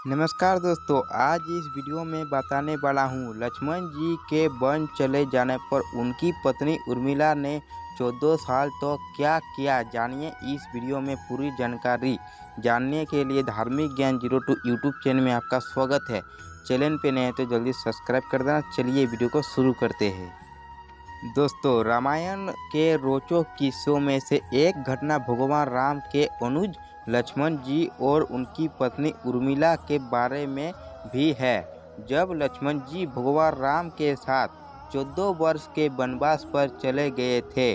नमस्कार दोस्तों, आज इस वीडियो में बताने वाला हूँ लक्ष्मण जी के वन चले जाने पर उनकी पत्नी उर्मिला ने 14 साल तो क्या किया। जानिए इस वीडियो में पूरी जानकारी। जानने के लिए धार्मिक ज्ञान 02 यूट्यूब चैनल में आपका स्वागत है। चैनल पे नए हैं तो जल्दी सब्सक्राइब कर देना। चलिए वीडियो को शुरू करते हैं। दोस्तों, रामायण के रोचक किस्सों में से एक घटना भगवान राम के अनुज लक्ष्मण जी और उनकी पत्नी उर्मिला के बारे में भी है। जब लक्ष्मण जी भगवान राम के साथ 14 वर्ष के वनवास पर चले गए थे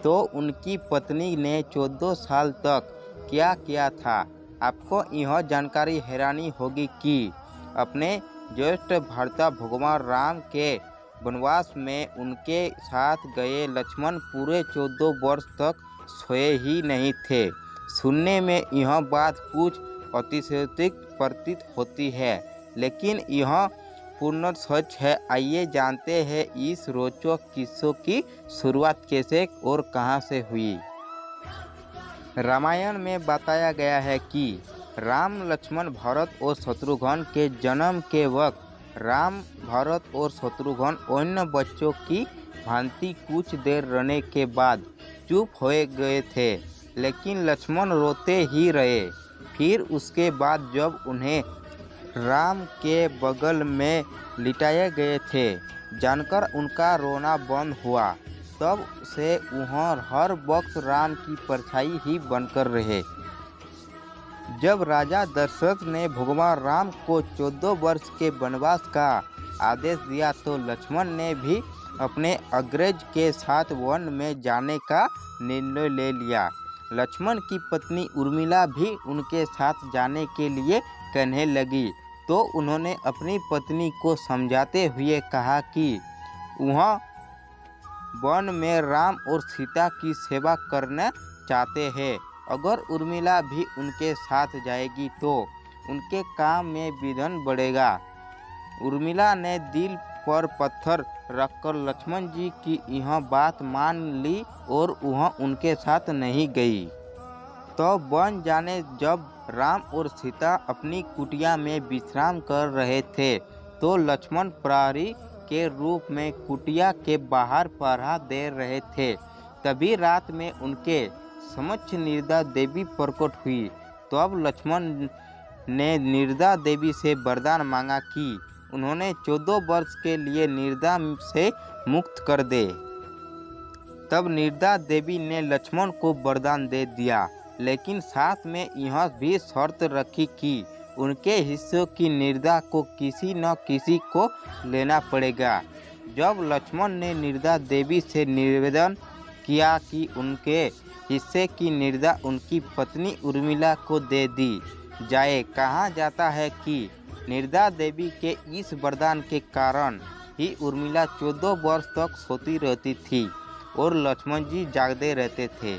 तो उनकी पत्नी ने 14 साल तक क्या किया था। आपको यह जानकारी हैरानी होगी कि अपने ज्येष्ठ भ्राता भगवान राम के वनवास में उनके साथ गए लक्ष्मण पूरे 14 वर्ष तक सोए ही नहीं थे। सुनने में यह बात कुछ अतिशयोक्ति प्रतीत होती है, लेकिन यह पूर्ण सच है। आइए जानते हैं इस रोचक किस्सों की शुरुआत कैसे और कहां से हुई। रामायण में बताया गया है कि राम, लक्ष्मण, भरत और शत्रुघ्न के जन्म के वक्त राम, भरत और शत्रुघ्न अन्य बच्चों की भांति कुछ देर रहने के बाद चुप हो गए थे, लेकिन लक्ष्मण रोते ही रहे। फिर उसके बाद जब उन्हें राम के बगल में लिटाए गए थे, जानकर उनका रोना बंद हुआ। तब से वह हर वक्त राम की परछाई ही बनकर रहे। जब राजा दशरथ ने भगवान राम को 14 वर्ष के वनवास का आदेश दिया तो लक्ष्मण ने भी अपने अग्रज के साथ वन में जाने का निर्णय ले लिया। लक्ष्मण की पत्नी उर्मिला भी उनके साथ जाने के लिए कहने लगी तो उन्होंने अपनी पत्नी को समझाते हुए कहा कि वह वन में राम और सीता की सेवा करना चाहते हैं। अगर उर्मिला भी उनके साथ जाएगी तो उनके काम में विघ्न बढ़ेगा। उर्मिला ने दिल पर पत्थर रखकर लक्ष्मण जी की यह बात मान ली और वह उनके साथ नहीं गई। तो वन जाने जब राम और सीता अपनी कुटिया में विश्राम कर रहे थे तो लक्ष्मण प्रहरी के रूप में कुटिया के बाहर पहरा दे रहे थे। तभी रात में उनके समक्ष निर्दा देवी प्रकट हुई। तो अब लक्ष्मण ने निर्दा देवी से वरदान मांगा कि उन्होंने 14 वर्ष के लिए निर्दा से मुक्त कर दे। तब निर्दा देवी ने लक्ष्मण को वरदान दे दिया, लेकिन साथ में यह भी शर्त रखी कि उनके हिस्सों की निर्दा को किसी न किसी को लेना पड़ेगा। जब लक्ष्मण ने निर्दा देवी से निवेदन किया कि उनके हिस्से की निर्दा उनकी पत्नी उर्मिला को दे दी जाए, कहा जाता है कि निर्दा देवी के इस वरदान के कारण ही उर्मिला 14 वर्ष तक सोती रहती थी और लक्ष्मण जी जागते रहते थे।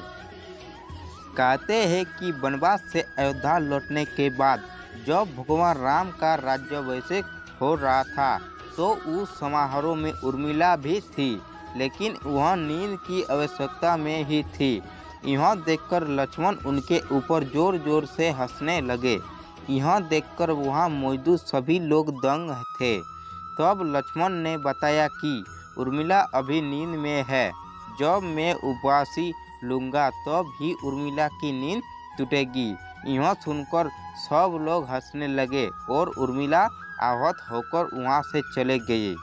कहते हैं कि वनवास से अयोध्या लौटने के बाद जब भगवान राम का राज्याभिषेक हो रहा था तो उस समारोह में उर्मिला भी थी, लेकिन वह नींद की आवश्यकता में ही थी। यह देखकर लक्ष्मण उनके ऊपर जोर जोर से हंसने लगे। यह देखकर वहाँ मौजूद सभी लोग दंग थे। तब लक्ष्मण ने बताया कि उर्मिला अभी नींद में है, जब मैं उपवासी लूँगा तब ही उर्मिला की नींद टूटेगी। यह सुनकर सब लोग हंसने लगे और उर्मिला आहत होकर वहाँ से चले गए।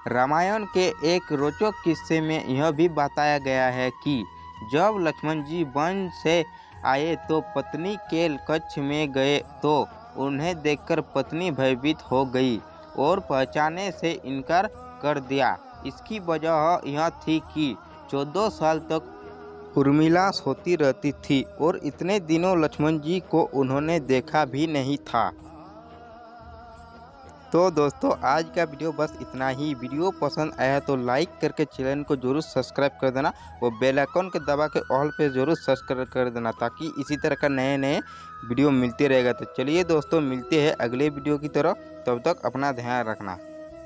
रामायण के एक रोचक किस्से में यह भी बताया गया है कि जब लक्ष्मण जी वन से आए तो पत्नी के कक्ष में गए तो उन्हें देखकर पत्नी भयभीत हो गई और पहचानने से इनकार कर दिया। इसकी वजह यह थी कि 14 साल तक उर्मिला सोती रहती थी और इतने दिनों लक्ष्मण जी को उन्होंने देखा भी नहीं था। तो दोस्तों, आज का वीडियो बस इतना ही। वीडियो पसंद आया तो लाइक करके चैनल को जरूर सब्सक्राइब कर देना और बेल आइकन के दबा के ऑल पे जरूर सब्सक्राइब कर देना ताकि इसी तरह का नए नए वीडियो मिलते रहेगा। तो चलिए दोस्तों, मिलते हैं अगले वीडियो की तरफ। तब तक अपना ध्यान रखना।